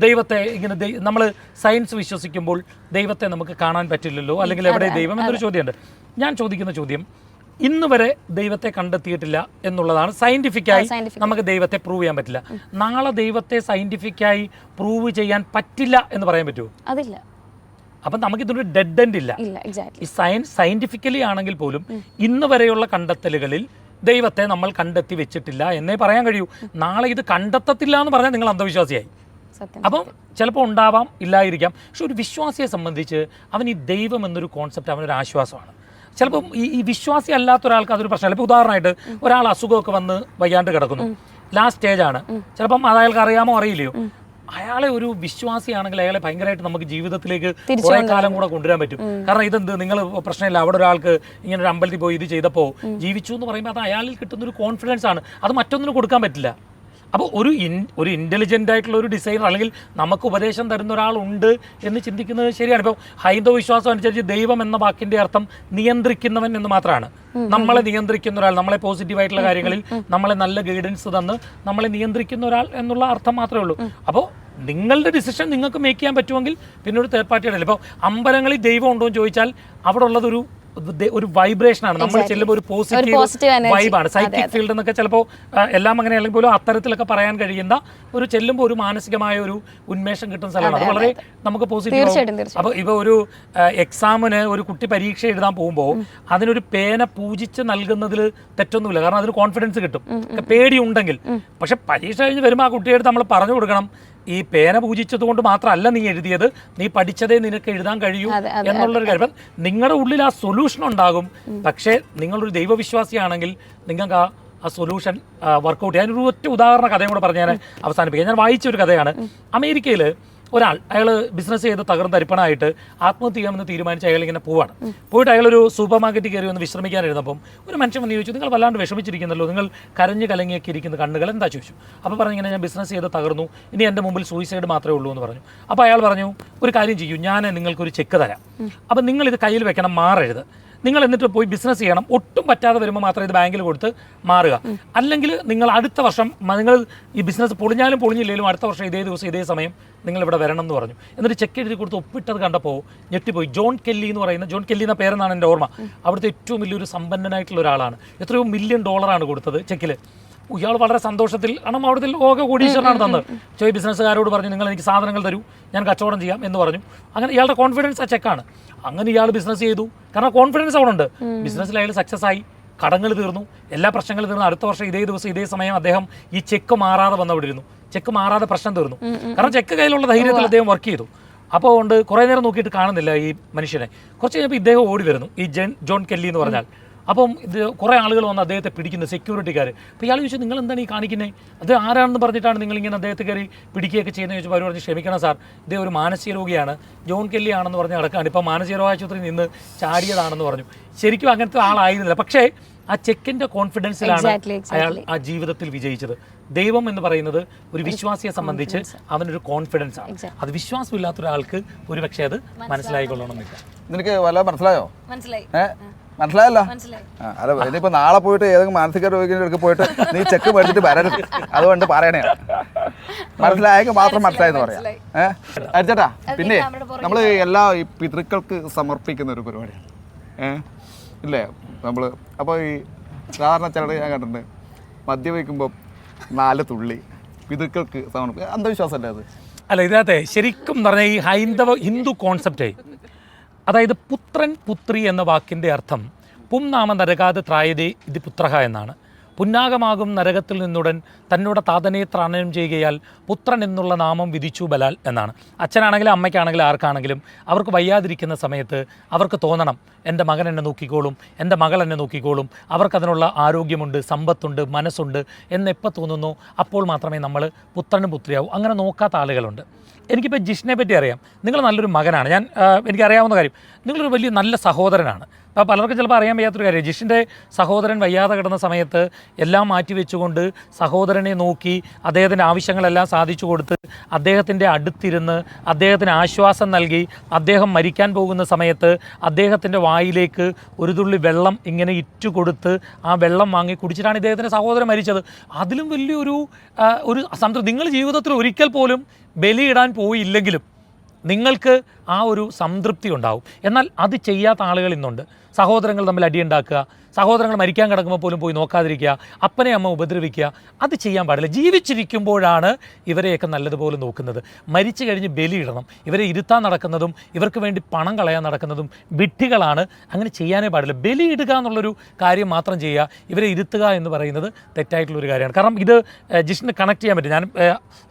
ദൈവത്തെ ഇങ്ങനെ നമ്മൾ സയൻസ് വിശ്വസിക്കുമ്പോൾ ദൈവത്തെ നമുക്ക് കാണാൻ പറ്റില്ലല്ലോ, അല്ലെങ്കിൽ എവിടെ ദൈവം എന്നൊരു ചോദ്യമുണ്ട്. ഞാൻ ചോദിക്കുന്ന ചോദ്യം, ഇന്ന് വരെ ദൈവത്തെ കണ്ടെത്തിയിട്ടില്ല എന്നുള്ളതാണ്. സയന്റിഫിക്കായി നമുക്ക് ദൈവത്തെ പ്രൂവ് ചെയ്യാൻ പറ്റില്ല. നാളെ ദൈവത്തെ സയന്റിഫിക്കായി പ്രൂവ് ചെയ്യാൻ പറ്റില്ല എന്ന് പറയാൻ പറ്റുമോ? അതില്ല. അപ്പം നമുക്കിതൊരു ഡെഡ് എൻഡ് ഇല്ല. ഈ സയന്റിഫിക്കലി ആണെങ്കിൽ പോലും ഇന്ന് വരെയുള്ള കണ്ടെത്തലുകളിൽ ദൈവത്തെ നമ്മൾ കണ്ടെത്തി വെച്ചിട്ടില്ല എന്നേ പറയാൻ കഴിയൂ. നാളെ ഇത് കണ്ടെത്തത്തില്ല എന്ന് പറഞ്ഞാൽ നിങ്ങൾ അന്ധവിശ്വാസിയായി. അപ്പം ചിലപ്പോൾ ഉണ്ടാവാം, ഇല്ലായിരിക്കാം. പക്ഷെ ഒരു വിശ്വാസിയെ സംബന്ധിച്ച് അവൻ ഈ ദൈവം എന്നൊരു കോൺസെപ്റ്റ് അവനൊരു ആശ്വാസമാണ്. ചിലപ്പം ഈ വിശ്വാസി അല്ലാത്ത ഒരാൾക്ക് അതൊരു പ്രശ്നമല്ല. ഇപ്പോൾ ഉദാഹരണമായിട്ട് ഒരാൾ അസുഖമൊക്കെ വന്ന് വയ്യാണ്ട് കിടക്കുന്നു, ലാസ്റ്റ് സ്റ്റേജാണ്, ചിലപ്പം അത് അയാൾക്ക് അറിയാമോ അറിയില്ലയോ, അയാളെ ഒരു വിശ്വാസിയാണെങ്കിൽ അയാളെ ഭയങ്കരമായിട്ട് നമുക്ക് ജീവിതത്തിലേക്ക് കുറെ കാലം കൂടെ കൊണ്ടുവരാൻ പറ്റും. കാരണം ഇതെന്ത് നിങ്ങൾ പ്രശ്നമില്ല, അവിടെ ഒരാൾക്ക് ഇങ്ങനെ ഒരു അമ്പലത്തിൽ പോയി ഇത് ചെയ്തപ്പോൾ ജീവിച്ചു എന്ന് പറയുമ്പോൾ അത് അയാളിൽ കിട്ടുന്ന ഒരു കോൺഫിഡൻസ് ആണ്, അത് മറ്റൊന്നിനും കൊടുക്കാൻ പറ്റില്ല. അപ്പോൾ ഒരു ഇൻ്റലിജൻ്റ് ആയിട്ടുള്ള ഒരു ഡിസൈനർ അല്ലെങ്കിൽ നമുക്ക് ഉപദേശം തരുന്ന ഒരാളുണ്ട് എന്ന് ചിന്തിക്കുന്നത് ശരിയാണ്. ഇപ്പോൾ ഹൈന്ദവ വിശ്വാസം അനുസരിച്ച് ദൈവം എന്ന വാക്കിൻ്റെ അർത്ഥം നിയന്ത്രിക്കുന്നവൻ എന്ന് മാത്രമാണ്. നമ്മളെ നിയന്ത്രിക്കുന്ന ഒരാൾ, നമ്മളെ പോസിറ്റീവായിട്ടുള്ള കാര്യങ്ങളിൽ നമ്മളെ നല്ല ഗൈഡൻസ് തന്ന് നമ്മളെ നിയന്ത്രിക്കുന്ന ഒരാൾ എന്നുള്ള അർത്ഥം മാത്രമേ ഉള്ളൂ. അപ്പോൾ നിങ്ങളുടെ ഡിസിഷൻ നിങ്ങൾക്ക് മേക്ക് ചെയ്യാൻ പറ്റുമെങ്കിൽ പിന്നെ ഒരു തേർഡ് പാർട്ടിയുടെ. ഇപ്പോൾ അമ്പലങ്ങളിൽ ദൈവം ഉണ്ടോ എന്ന് ചോദിച്ചാൽ അവിടെ ഉള്ളതൊരു വൈബ്രേഷനാണ്. നമ്മൾ ചെല്ലുമ്പോൾ ഒരു പോസിറ്റീവ് വൈബാണ്. സൈക്കിക് ഫീൽഡ് എന്നൊക്കെ ചിലപ്പോൾ എല്ലാം അങ്ങനെ അല്ലെങ്കിൽ പോലും അത്തരത്തിലൊക്കെ പറയാൻ കഴിയുന്ന ഒരു ചെല്ലുമ്പോൾ ഒരു മാനസികമായ ഒരു ഉന്മേഷം കിട്ടുന്ന സ്ഥലമാണ്. അത് വളരെ നമുക്ക് പോസിറ്റീവ്. അപ്പോൾ ഇപ്പോൾ ഒരു എക്സാമിന് ഒരു കുട്ടി പരീക്ഷ എഴുതാൻ പോകുമ്പോൾ അതിനൊരു പേന പൂജിച്ച് നൽകുന്നതിൽ തെറ്റൊന്നുമില്ല. കാരണം അതിന് കോൺഫിഡൻസ് കിട്ടും, പേടിയുണ്ടെങ്കിൽ. പക്ഷെ പരീക്ഷ കഴിഞ്ഞ് വരുമ്പോൾ ആ കുട്ടിയെടുത്ത് നമ്മൾ പറഞ്ഞു കൊടുക്കണം, ഈ പേന പൂജിച്ചത് കൊണ്ട് മാത്രമല്ല നീ എഴുതിയത്, നീ പഠിച്ചതേ നിനക്ക് എഴുതാൻ കഴിയൂ എന്നുള്ളൊരു കാര്യം. അപ്പം നിങ്ങളുടെ ഉള്ളിൽ ആ സൊല്യൂഷൻ ഉണ്ടാകും. പക്ഷേ നിങ്ങളൊരു ദൈവവിശ്വാസിയാണെങ്കിൽ നിങ്ങൾക്ക് ആ സൊല്യൂഷൻ വർക്കൗട്ട് ചെയ്യാൻ ഒരു ഒറ്റ ഉദാഹരണ കഥയും കൂടെ പറഞ്ഞ് ഞാൻ അവസാനിപ്പിക്കാം. ഞാൻ വായിച്ചൊരു കഥയാണ്. അമേരിക്കയിൽ ഒരാൾ, അയാൾ ബിസിനസ് ചെയ്ത് തകർന്ന് തരിപ്പണമായിട്ട് ആത്മഹത്യ ചെയ്യാമെന്ന് തീരുമാനിച്ച് അയാൾ ഇങ്ങനെ പോവാണ്. പോയിട്ട് അയാളൊരു സൂപ്പർ മാർക്കറ്റിൽ കയറി ഒന്ന് വിശ്രമിക്കാനിരുന്നപ്പം ഒരു മനുഷ്യൻ വന്ന് ചോദിച്ചു, നിങ്ങൾ വല്ലാണ്ട് വിഷമിച്ചിരിക്കുന്നല്ലോ, നിങ്ങൾ കരഞ്ഞ് കലങ്ങിയൊക്കെ ഇരിക്കുന്ന കണ്ണുകൾ എന്താ ചോദിച്ചു. അപ്പോൾ പറഞ്ഞു, ഇങ്ങനെ ഞാൻ ബിസിനസ് ചെയ്ത് തകർന്നു, ഇനി എൻ്റെ മുമ്പിൽ സൂയിസൈഡ് മാത്രമേ ഉള്ളൂ എന്ന് പറഞ്ഞു. അപ്പോൾ അയാൾ പറഞ്ഞു, ഒരു കാര്യം ചെയ്യൂ, ഞാൻ നിങ്ങൾക്കൊരു ചെക്ക് തരാം, അപ്പം നിങ്ങളിത് കയ്യിൽ വെക്കണം, മാറരുത്. നിങ്ങൾ എന്നിട്ട് പോയി ബിസിനസ് ചെയ്യണം, ഒട്ടും പറ്റാതെ വരുമ്പോൾ മാത്രം ഇത് ബാങ്കിൽ കൊടുത്ത് മാറുക. അല്ലെങ്കിൽ നിങ്ങൾ അടുത്ത വർഷം നിങ്ങൾ ഈ ബിസിനസ് പൊളിഞ്ഞാലും പൊളിഞ്ഞില്ലെങ്കിലും അടുത്ത വർഷം ഇതേ ദിവസം ഇതേ സമയം നിങ്ങൾ ഇവിടെ വരണം എന്ന് പറഞ്ഞു. എന്നിട്ട് ചെക്ക് എഴുതി കൊടുത്ത് ഒപ്പിട്ടത് കണ്ടപ്പോൾ ഞെട്ടിപ്പോയി. ജോൺ കെല്ലി എന്ന് പറയുന്ന, ജോൺ കെല്ലി എന്ന പേരെന്നാണ് എൻ്റെ ഓർമ്മ, അവിടുത്തെ ഏറ്റവും വലിയൊരു സമ്പന്നനായിട്ടുള്ള ഒരാളാണ്. എത്രയോ $1 മില്യൺ കൊടുത്തത് ചെക്കിൽ. ഇയാൾ വളരെ സന്തോഷത്തിൽ, കാരണം അവിടുത്തെ ലോക കോടീശ്വരനാണ് തന്നത്. ചോയ് ബിസിനസ്സുകാരോട് പറഞ്ഞു, നിങ്ങൾ എനിക്ക് സാധനങ്ങൾ തരൂ, ഞാൻ കച്ചവടം ചെയ്യാം എന്ന് പറഞ്ഞു. അങ്ങനെ ഇയാളുടെ കോൺഫിഡൻസ് ആ ചെക്കാണ്. അങ്ങനെ ഇയാൾ ബിസിനസ് ചെയ്തു, കാരണം കോൺഫിഡൻസ് അവിടെ ഉണ്ട്. ബിസിനസ്സിൽ അയാൾ സക്സസ് ആയി, കടങ്ങൾ തീർന്നു, എല്ലാ പ്രശ്നങ്ങളും തീർന്നു. അടുത്ത വർഷം ഇതേ ദിവസം ഇതേ സമയം അദ്ദേഹം ഈ ചെക്ക് മാറാതെ വന്നവിടിരുന്നു. ചെക്ക് മാറാതെ പ്രശ്നം തീർന്നു. കാരണം ചെക്ക് കയ്യിലുള്ള ധൈര്യത്തിൽ അദ്ദേഹം വർക്ക് ചെയ്തു. അപ്പോൾ കൊണ്ട് കുറേ നേരം നോക്കിയിട്ട് കാണുന്നില്ല ഈ മനുഷ്യനെ. കുറച്ച് കഴിഞ്ഞപ്പോൾ ഇദ്ദേഹം ഓടി വരുന്നു, ഈ ജോൺ കെല്ലി എന്ന് പറഞ്ഞാൽ. അപ്പം ഇത് കുറേ ആളുകൾ വന്ന് അദ്ദേഹത്തെ പിടിക്കുന്നു, സെക്യൂരിറ്റിക്കാർ. അപ്പോൾ ഇയാൾ ചോദിച്ചു, നിങ്ങൾ എന്താണ് ഈ കാണിക്കുന്നത്, അത് ആരാണെന്ന് പറഞ്ഞിട്ടാണ് നിങ്ങളിങ്ങനെ അദ്ദേഹത്തെ കയറി പിടിക്കുകയൊക്കെ ചെയ്യുന്നത് ചോദിച്ചപ്പോൾ അവർ പറഞ്ഞു, ക്ഷമിക്കണം സാർ, ഇദ്ദേഹം ഒരു മാനസിക രോഗിയാണ്, ജോൺ കെല്ലി ആണെന്ന് പറഞ്ഞ് നടക്കുകയാണ്, ഇപ്പോൾ മാനസിക രോഗാശുപത്രിയിൽ നിന്ന് ചാടിയതാണെന്ന് പറഞ്ഞു. ശരിക്കും അങ്ങനത്തെ ആളായിരുന്നില്ല, പക്ഷേ ആ ചെക്കിൻ്റെ കോൺഫിഡൻസിലാണ് അയാൾ ആ ജീവിതത്തിൽ വിജയിച്ചത്. ദൈവം എന്ന് പറയുന്നത് ഒരു വിശ്വാസിയെ സംബന്ധിച്ച് അവനൊരു കോൺഫിഡൻസ് ആണ്. അത് വിശ്വാസമില്ലാത്ത ഒരാൾക്ക് ഒരു പക്ഷേ അത് മനസ്സിലായിക്കൊള്ളണമെന്നില്ല. നിനക്ക് വല്ല മനസ്സിലായോ? മനസ്സിലായല്ലോ. അല്ല, ഇനിയിപ്പോ നാളെ പോയിട്ട് ഏതെങ്കിലും മാനസിക രോഗിയുടെ അടുത്ത് പോയിട്ട് നീ ചെക്ക് മേടിച്ചിട്ട് വരരുത്, അതുകൊണ്ട് പറയണേ. മനസ്സിലായെങ്കിൽ മാത്രം മനസ്സിലായെന്ന് പറയാം. അരിച്ചേട്ടാ, പിന്നെ നമ്മൾ എല്ലാ ഈ പിതൃക്കൾക്ക് സമർപ്പിക്കുന്ന ഒരു പരിപാടിയാണ്, ഇല്ലേ നമ്മൾ. അപ്പോൾ ഈ സാധാരണ ചിലർ ഞാൻ കണ്ടിട്ടുണ്ട്, മദ്യപിക്കുമ്പോൾ 4 തുള്ളി പിതൃക്കൾക്ക് സമർപ്പിക്കും. അന്ധവിശ്വാസമല്ലേ അത്? അല്ല, ഇതിനകത്തെ ശരിക്കും പറഞ്ഞാൽ ഈ ഹിന്ദു കോൺസെപ്റ്റ്, അതായത് പുത്രൻ പുത്രി എന്ന വാക്കിൻ്റെ അർത്ഥം പുംനാമ നരകാത് ത്രായതേ ഇത് പുത്രഹ എന്നാണ്. പുന്നാകമാകും നരകത്തിൽ നിന്നുടൻ തന്നോട് താതനെ ത്രാണനം ചെയ്യുകയാൽ പുത്രൻ എന്നുള്ള നാമം വിധിച്ചു ബലാൽ എന്നാണ്. അച്ഛനാണെങ്കിലും അമ്മയ്ക്കാണെങ്കിലും ആർക്കാണെങ്കിലും അവർക്ക് വയ്യാതിരിക്കുന്ന സമയത്ത് അവർക്ക് തോന്നണം, എൻ്റെ മകൻ എന്നെ നോക്കിക്കോളും, എൻ്റെ മകൾ എന്നെ നോക്കിക്കോളും, അവർക്കതിനുള്ള ആരോഗ്യമുണ്ട്, സമ്പത്തുണ്ട്, മനസ്സുണ്ട് എന്നെപ്പോൾ തോന്നുന്നു അപ്പോൾ മാത്രമേ നമ്മൾ പുത്രനും പുത്രിയാവും. അങ്ങനെ നോക്കാത്ത ആളുകളുണ്ട്. എനിക്കിപ്പോൾ ജിഷിനെ പറ്റി അറിയാം, നിങ്ങൾ നല്ലൊരു മകനാണ്, എനിക്കറിയാവുന്ന കാര്യം, നിങ്ങളൊരു വലിയ നല്ല സഹോദരനാണ്. അപ്പോൾ പലർക്കും ചിലപ്പോൾ അറിയാൻ വയ്യാത്തൊരു കാര്യം, ജിഷിൻ്റെ സഹോദരൻ വയ്യാതെ കിടന്ന സമയത്ത് എല്ലാം മാറ്റിവെച്ചുകൊണ്ട് സഹോദരനെ നോക്കി അദ്ദേഹത്തിൻ്റെ ആവശ്യങ്ങളെല്ലാം സാധിച്ചു കൊടുത്ത് അദ്ദേഹത്തിൻ്റെ അടുത്തിരുന്ന് അദ്ദേഹത്തിന് ആശ്വാസം നൽകി, അദ്ദേഹം മരിക്കാൻ പോകുന്ന സമയത്ത് അദ്ദേഹത്തിൻ്റെ വായിലേക്ക് ഒരു തുള്ളി വെള്ളം ഇങ്ങനെ ഇറ്റുകൊടുത്ത് ആ വെള്ളം വാങ്ങി കുടിച്ചിട്ടാണ് ഇദ്ദേഹത്തിൻ്റെ സഹോദരൻ മരിച്ചത്. അതിലും വലിയൊരു സംതൃപ്തി. നിങ്ങൾ ജീവിതത്തിൽ ഒരിക്കൽ പോലും ബലിയിടാൻ പോയില്ലെങ്കിലും നിങ്ങൾക്ക് ആ ഒരു സംതൃപ്തി ഉണ്ടാവും. എന്നാൽ അത് ചെയ്യാത്ത ആളുകൾ ഇന്നുണ്ട്. സഹോദരങ്ങൾ തമ്മിൽ അടിയുണ്ടാക്കുക, സഹോദരങ്ങൾ മരിക്കാൻ കിടക്കുമ്പോൾ പോലും പോയി നോക്കാതിരിക്കുക, അപ്പനെ അമ്മ ഉപദ്രവിക്കുക, അത് ചെയ്യാൻ പാടില്ല. ജീവിച്ചിരിക്കുമ്പോഴാണ് ഇവരെയൊക്കെ നല്ലതുപോലെ നോക്കുന്നത്. മരിച്ചു കഴിഞ്ഞ് ബലിയിടണം. ഇവരെ ഇരുത്താൻ നടക്കുന്നതും ഇവർക്ക് വേണ്ടി പണം കളയാൻ നടക്കുന്നതും വിഡ്ഢികളാണ്. അങ്ങനെ ചെയ്യാനേ പാടില്ല. ബലിയിടുക എന്നുള്ളൊരു കാര്യം മാത്രം ചെയ്യുക. ഇവരെ ഇരുത്തുക എന്ന് പറയുന്നത് തെറ്റായിട്ടുള്ളൊരു കാര്യമാണ്. കാരണം ഇത് ജിഷ്ണിന് കണക്ട് ചെയ്യാൻ പറ്റും. ഞാൻ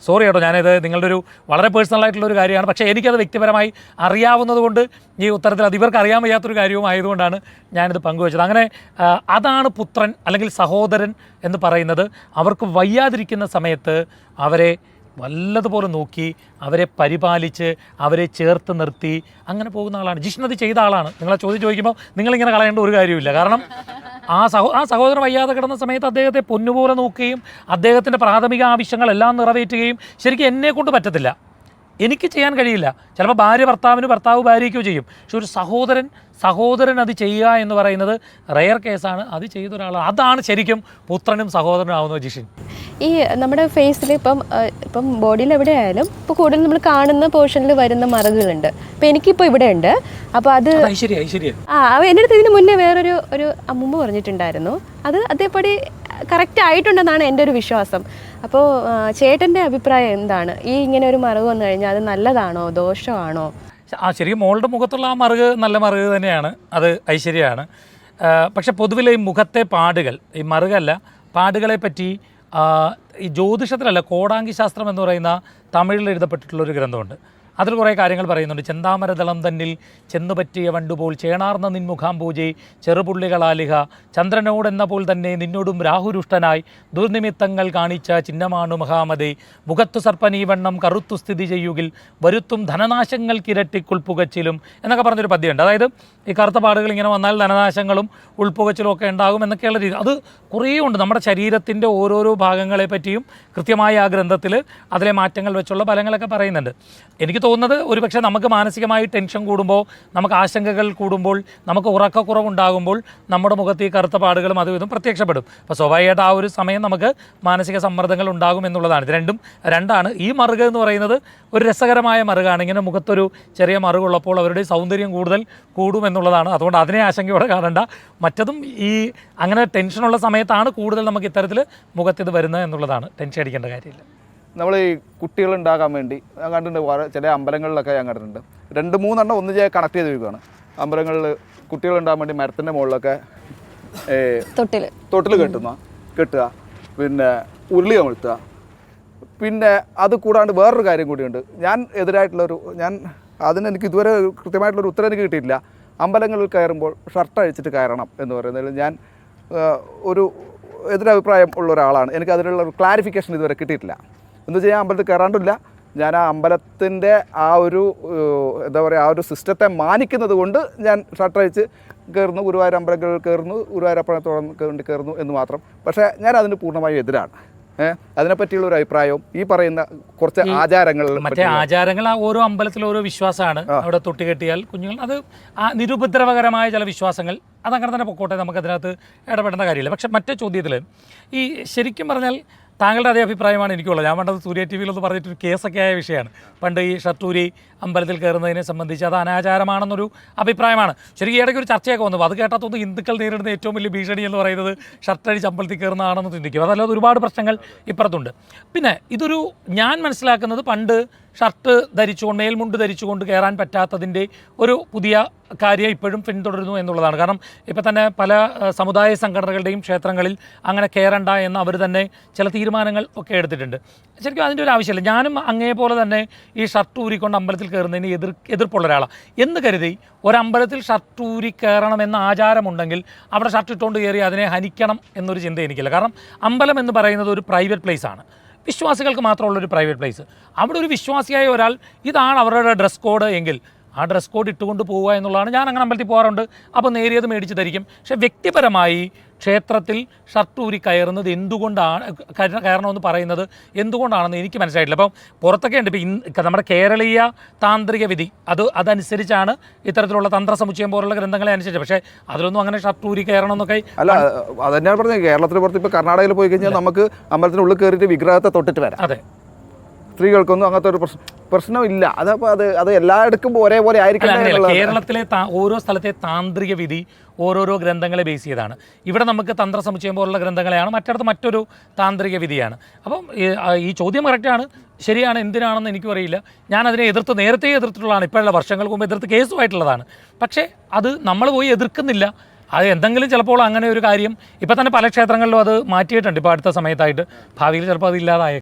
സോറി കേട്ടോ, ഞാനിത് നിങ്ങളുടെ ഒരു വളരെ പേഴ്സണലായിട്ടുള്ളൊരു കാര്യമാണ്. പക്ഷേ എനിക്കത് വ്യക്തിപരമായി അറിയാവുന്നത് കൊണ്ട് ഈ ഉത്തരത്തിൽ അത് ഇവർക്ക് അറിയാൻ വയ്യാത്തൊരു കാര്യവും ആയതുകൊണ്ടാണ് ഞാനിത് പങ്കുവച്ചത്. അങ്ങനെ അതാണ് പുത്രൻ അല്ലെങ്കിൽ സഹോദരൻ എന്ന് പറയുന്നത്. അവർക്ക് വയ്യാതിരിക്കുന്ന സമയത്ത് അവരെ വല്ലതുപോലെ നോക്കി, അവരെ പരിപാലിച്ച്, അവരെ ചേർത്ത് നിർത്തി അങ്ങനെ പോകുന്ന ആളാണ് ജിഷ്ണു. അത് ചെയ്ത ആളാണ്. നിങ്ങളെ ചോദ്യം ചോദിക്കുമ്പോൾ നിങ്ങളിങ്ങനെ കളയേണ്ട ഒരു കാര്യമില്ല. കാരണം ആ സഹോദരൻ വയ്യാതെ കിടന്ന സമയത്ത് അദ്ദേഹത്തെ പൊന്നുപോലെ നോക്കുകയും അദ്ദേഹത്തിൻ്റെ പ്രാഥമിക ആവശ്യങ്ങളെല്ലാം നിറവേറ്റുകയും ശരിക്കും എന്നെ കൊണ്ട് പറ്റത്തില്ല, എനിക്ക് ചെയ്യാൻ കഴിയില്ല. ചിലപ്പോൾ ഭാര്യ ഭർത്താവിന്, ഭർത്താവ് ഭാര്യയ്ക്കോ ചെയ്യും. പക്ഷെ ഒരു സഹോദരൻ അത് ചെയ്യുക എന്ന് പറയുന്നത് റെയർ കേസാണ്. അത് ചെയ്ത ഒരാളാണ്. അതാണ് ശരിക്കും പുത്രനും സഹോദരനും ആവുന്നത്. ജിഷിൻ, ഈ നമ്മുടെ ഫേസിൽ ഇപ്പം ബോഡിയിൽ എവിടെയായാലും ഇപ്പോൾ കൂടുതൽ നമ്മൾ കാണുന്ന പോർഷനിൽ വരുന്ന മറുകളുണ്ട്. അപ്പോൾ എനിക്കിപ്പോൾ ഇവിടെ ഉണ്ട്. അപ്പോൾ അത് ഐശ്വര്യ എൻ്റെ അടുത്ത് ഇതിന് മുന്നേ ഒരു അമ്മൂമ്മ പറഞ്ഞിട്ടുണ്ടായിരുന്നു. അത് അതേപടി കറക്റ്റ് ആയിട്ടുണ്ടെന്നാണ് എൻ്റെ ഒരു വിശ്വാസം. അപ്പോൾ ചേട്ടൻ്റെ അഭിപ്രായം എന്താണ്? ഈ ഇങ്ങനെ ഒരു മറുക് വന്നു കഴിഞ്ഞാൽ അത് നല്ലതാണോ ദോഷമാണോ? ശരിക്കും മോളുടെ മുഖത്തുള്ള ആ മറുക് നല്ല മറുക് തന്നെയാണ്, അത് ഐശ്വര്യമാണ്. പക്ഷെ പൊതുവിലെ ഈ മുഖത്തെ പാടുകൾ, ഈ മറുകല്ല പാടുകളെ പറ്റി ഈ ജ്യോതിഷത്തിലല്ല, കോടാങ്കി ശാസ്ത്രം എന്ന് പറയുന്ന തമിഴിൽ എഴുതപ്പെട്ടിട്ടുള്ളൊരു ഗ്രന്ഥമുണ്ട്. അതിൽ കുറേ കാര്യങ്ങൾ പറയുന്നുണ്ട്. ചെന്താമരദളം തന്നിൽ ചെന്നുപറ്റിയ വണ്ടുപോൽ ചേണാർന്ന നിൻമുഖാംബൂജെ ചെറുപുള്ളികളാലിക ചന്ദ്രനോടെന്ന പോൽ തന്നെ നിന്നോടും രാഹുരുഷ്ടനായി ദുർനിമിത്തങ്ങൾ കാണിച്ച ചിഹ്നമാണു മഹാമതേ മുഖത്തു സർപ്പനീവണ്ണം കറുത്തു സ്ഥിതി ചെയ്യുകിൽ വരുത്തും ധനനാശങ്ങൾക്കിരട്ടിക്കുൾപ്പുകച്ചിലും എന്നൊക്കെ പറഞ്ഞൊരു പദ്യമുണ്ട്. അതായത് ഈ കറുത്ത പാടുകൾ ഇങ്ങനെ വന്നാൽ ധനനാശങ്ങളും ഉൾപ്പുകച്ചിലും ഒക്കെ ഉണ്ടാകും എന്നൊക്കെയുള്ള രീതി. അത് കുറേ ഉണ്ട്. നമ്മുടെ ശരീരത്തിൻ്റെ ഓരോരോ ഭാഗങ്ങളെ പറ്റിയും കൃത്യമായി ആ ഗ്രന്ഥത്തിൽ അതിലെ മാറ്റങ്ങൾ വെച്ചുള്ള ഫലങ്ങളൊക്കെ പറയുന്നുണ്ട്. എനിക്ക് തോന്നുന്നത് ഒരുപക്ഷെ നമുക്ക് മാനസികമായി ടെൻഷൻ കൂടുമ്പോൾ, നമുക്ക് ആശങ്കകൾ കൂടുമ്പോൾ, നമുക്ക് ഉറക്കക്കുറവുണ്ടാകുമ്പോൾ നമ്മുടെ മുഖത്ത് ഈ കറുത്ത പാടുകളും അതും ഇതും പ്രത്യക്ഷപ്പെടും. അപ്പോൾ സ്വാഭാവികമായിട്ട് ആ ഒരു സമയം നമുക്ക് മാനസിക സമ്മർദ്ദങ്ങൾ ഉണ്ടാകും എന്നുള്ളതാണ്. ഇത് രണ്ടാണ്. ഈ മറുക് എന്ന് പറയുന്നത് ഒരു രസകരമായ മറുകാണ്. ഇങ്ങനെ മുഖത്തൊരു ചെറിയ മറുകുള്ളപ്പോൾ അവരുടെ സൗന്ദര്യം കൂടുതൽ കൂടുമെന്നുള്ളതാണ്. അതുകൊണ്ട് അതിനെ ആശങ്കയോടെ കാണണ്ട. മറ്റതും ഈ അങ്ങനെ ടെൻഷനുള്ള സമയത്താണ് കൂടുതൽ നമുക്ക് ഇത്തരത്തിൽ മുഖത്തിത് വരുന്നത് എന്നുള്ളതാണ്. ടെൻഷൻ അടിക്കേണ്ട കാര്യമില്ല. നമ്മൾ ഈ കുട്ടികളുണ്ടാകാൻ വേണ്ടി ഞാൻ കണ്ടിട്ടുണ്ട്, ചില അമ്പലങ്ങളിലൊക്കെ ഞാൻ കണ്ടിട്ടുണ്ട് 2-3 ഒന്നിച്ച് കണക്ട് ചെയ്ത് വയ്ക്കുകയാണ്. അമ്പലങ്ങളിൽ കുട്ടികളുണ്ടാകാൻ വേണ്ടി മരത്തിൻ്റെ മുകളിലൊക്കെ തൊട്ടിൽ കെട്ടുക, പിന്നെ ഉരുളി കമിഴ്ത്തുക. പിന്നെ അത് കൂടാണ്ട് വേറൊരു കാര്യം കൂടിയുണ്ട്. എനിക്ക് ഇതുവരെ കൃത്യമായിട്ടുള്ളൊരു ഉത്തരം എനിക്ക് കിട്ടിയിട്ടില്ല. അമ്പലങ്ങളിൽ കയറുമ്പോൾ ഷർട്ട് അഴിച്ചിട്ട് കയറണം എന്ന് പറയുന്നതിൽ ഞാൻ ഒരു എതിരഭിപ്രായം ഉള്ള ഒരാളാണ്. എനിക്ക് അതിനുള്ള ഒരു ക്ലാരിഫിക്കേഷൻ ഇതുവരെ കിട്ടിയിട്ടില്ല. എന്ന് വെച്ചാൽ ഞാൻ അമ്പലത്തിൽ കയറാണ്ടില്ല. ഞാൻ ആ അമ്പലത്തിൻ്റെ ആ ഒരു ആ ഒരു സിസ്റ്റത്തെ മാനിക്കുന്നത് കൊണ്ട് ഞാൻ ഷർട്ട് അഴിച്ച് കയറുന്നു, ഗുരുവായൂർ അമ്പലങ്ങളിൽ കയറുന്നു, ഗുരുവായൂരപ്പണത്തോളം വേണ്ടി കയറുന്നു എന്ന് മാത്രം. പക്ഷേ ഞാൻ അതിന് പൂർണ്ണമായും എതിരാണ്. അതിനെപ്പറ്റിയുള്ള ഒരു അഭിപ്രായവും ഈ പറയുന്ന കുറച്ച് മറ്റേ ആചാരങ്ങൾ ആ ഓരോ അമ്പലത്തിലും ഓരോ വിശ്വാസമാണ്. അവിടെ തൊട്ടി കെട്ടിയാൽ കുഞ്ഞുങ്ങൾ അത് നിരുപദ്രവകരമായ ചില വിശ്വാസങ്ങൾ അതങ്ങനെ തന്നെ പൊക്കോട്ടെ, നമുക്കതിനകത്ത് ഇടപെടേണ്ട കാര്യമില്ല. പക്ഷെ മറ്റേ ചോദ്യത്തിൽ ഈ ശരിക്കും പറഞ്ഞാൽ താങ്കളുടെ അതേ അഭിപ്രായമാണ് എനിക്കുള്ളത്. ഞാൻ പണ്ടത് സൂര്യ ടി വിയിലൊന്ന് പറഞ്ഞിട്ടൊരു കേസൊക്കെ ആയ വിഷയമാണ്. പണ്ട് ഈ ഷർട്ടൂരി അമ്പലത്തിൽ കയറുന്നതിനെ സംബന്ധിച്ച് അത് അനാചാരമാണെന്നൊരു അഭിപ്രായമാണ്. ശരിക്കും ഇടയ്ക്ക് ഒരു ചർച്ചയൊക്കെ വന്നു. അത് കേട്ടാത്തൊന്ന് ഹിന്ദുക്കൾ നേരിടുന്ന ഏറ്റവും വലിയ ഭീഷണി എന്ന് പറയുന്നത് ഷർട്ടടിച്ച് അമ്പലത്തിൽ കയറുന്നതാണെന്ന് ചിന്തിക്കും. അതല്ലാതെ ഒരുപാട് പ്രശ്നങ്ങൾ ഇപ്പുറത്തുണ്ട്. പിന്നെ ഞാൻ മനസ്സിലാക്കുന്നത് പണ്ട് ഷർട്ട് ധരിച്ചുകൊണ്ട്, മേൽമുണ്ട് ധരിച്ചുകൊണ്ട് കയറാൻ പറ്റാത്തതിൻ്റെ ഒരു പുതിയ കാര്യം ഇപ്പോഴും പിന്തുടരുന്നു എന്നുള്ളതാണ്. കാരണം ഇപ്പം തന്നെ പല സമുദായ സംഘടനകളുടെയും ക്ഷേത്രങ്ങളിൽ അങ്ങനെ കയറണ്ട എന്ന് അവർ തന്നെ ചില തീരുമാനങ്ങൾ ഒക്കെ എടുത്തിട്ടുണ്ട്. ശരിക്കും അതിൻ്റെ ഒരു ആവശ്യമില്ല. ഞാനും അങ്ങേപോലെ തന്നെ ഈ ഷർട്ട് ഊരിക്കൊണ്ട് അമ്പലത്തിൽ കയറുന്നതിന് എതിർപ്പുള്ള ഒരാളാണ് എന്ന് കരുതി ഒരമ്പലത്തിൽ ഷർട്ട് ഊരി കയറണമെന്ന ആചാരമുണ്ടെങ്കിൽ അവിടെ ഷർട്ട് ഇട്ടുകൊണ്ട് കയറി അതിനെ ഹനിക്കണം എന്നൊരു ചിന്ത എനിക്കില്ല. കാരണം അമ്പലം എന്ന് പറയുന്നത് ഒരു പ്രൈവറ്റ് പ്ലേസാണ്. വിശ്വാസികൾക്ക് മാത്രമുള്ളൊരു പ്രൈവറ്റ് പ്ലേസ്. അവിടെ ഒരു വിശ്വാസിയായ ഒരാൾ ഇതാണ് അവരുടെ ഡ്രസ് കോഡ് എങ്കിൽ ആ ഡ്രസ് കോഡ് ഇട്ടുകൊണ്ട് പോവുക എന്നുള്ളതാണ്. ഞാൻ അങ്ങനെ അമ്പലത്തിൽ പോകാറുണ്ട്. അപ്പോൾ നേരിയത് മേടിച്ച് ധരിക്കും. പക്ഷേ വ്യക്തിപരമായി ക്ഷേത്രത്തിൽ ഷർട്ട് ഊരി കയറുന്നത് കയറണമെന്ന് പറയുന്നത് എന്തുകൊണ്ടാണെന്ന് എനിക്ക് മനസ്സിലായിട്ടില്ല. അപ്പം പുറത്തൊക്കെ ഉണ്ട്. ഇപ്പം നമ്മുടെ കേരളീയ താന്ത്രിക വിധി അതനുസരിച്ചാണ് ഇത്തരത്തിലുള്ള തന്ത്രസമുച്ചയം പോലുള്ള ഗ്രന്ഥങ്ങളെ അനുസരിച്ച്. പക്ഷേ അതിലൊന്നും അങ്ങനെ ഷർട്ട് ഊരി കയറണമെന്നൊക്കെ അല്ല. അതന്നെയാണ് പറഞ്ഞത്. കേരളത്തിന് പുറത്ത് ഇപ്പോൾ കർണാടകയിൽ പോയി കഴിഞ്ഞാൽ നമുക്ക് അമ്പലത്തിനുള്ളിൽ കയറിയിട്ട് വിഗ്രഹത്തെ തൊട്ടിട്ട് വരാം. അതെ, സ്ത്രീകൾക്കൊന്നും അങ്ങനത്തെ ഒരു പ്രശ്നമില്ല. അതപ്പോൾ അത് എല്ലായിടത്തും ഒരേപോലെ ആയിരിക്കില്ല. കേരളത്തിലെ ഓരോ സ്ഥലത്തെ താന്ത്രിക വിധി ഓരോരോ ഗ്രന്ഥങ്ങളെ ബേസ് ചെയ്താണ്. ഇവിടെ നമുക്ക് തന്ത്രസമുച്ചയം പോലുള്ള ഗ്രന്ഥങ്ങളെയാണ്, മറ്റിടത്ത് മറ്റൊരു താന്ത്രിക വിധിയാണ്. അപ്പം ഈ ചോദ്യം കറക്റ്റാണ്, ശരിയാണ്. എന്തിനാണെന്ന് എനിക്കും അറിയില്ല. ഞാനതിനെ നേരത്തെ എതിർത്തിട്ടുള്ളതാണ്, ഇപ്പോഴല്ല, വർഷങ്ങൾക്ക് മുമ്പ് എതിർത്ത് കേസുമായിട്ടുള്ളതാണ്. പക്ഷേ അത് നമ്മൾ പോയി എതിർക്കുന്നില്ല. അത് എന്തെങ്കിലും ചിലപ്പോൾ അങ്ങനെ ഒരു കാര്യം ഇപ്പം തന്നെ പല ക്ഷേത്രങ്ങളിലും അത് മാറ്റിയിട്ടുണ്ട് ഇപ്പോൾ അടുത്ത സമയത്തായിട്ട്. ഭാവിയിൽ ചിലപ്പോൾ അത് ഇല്ലാതായേക്കാം.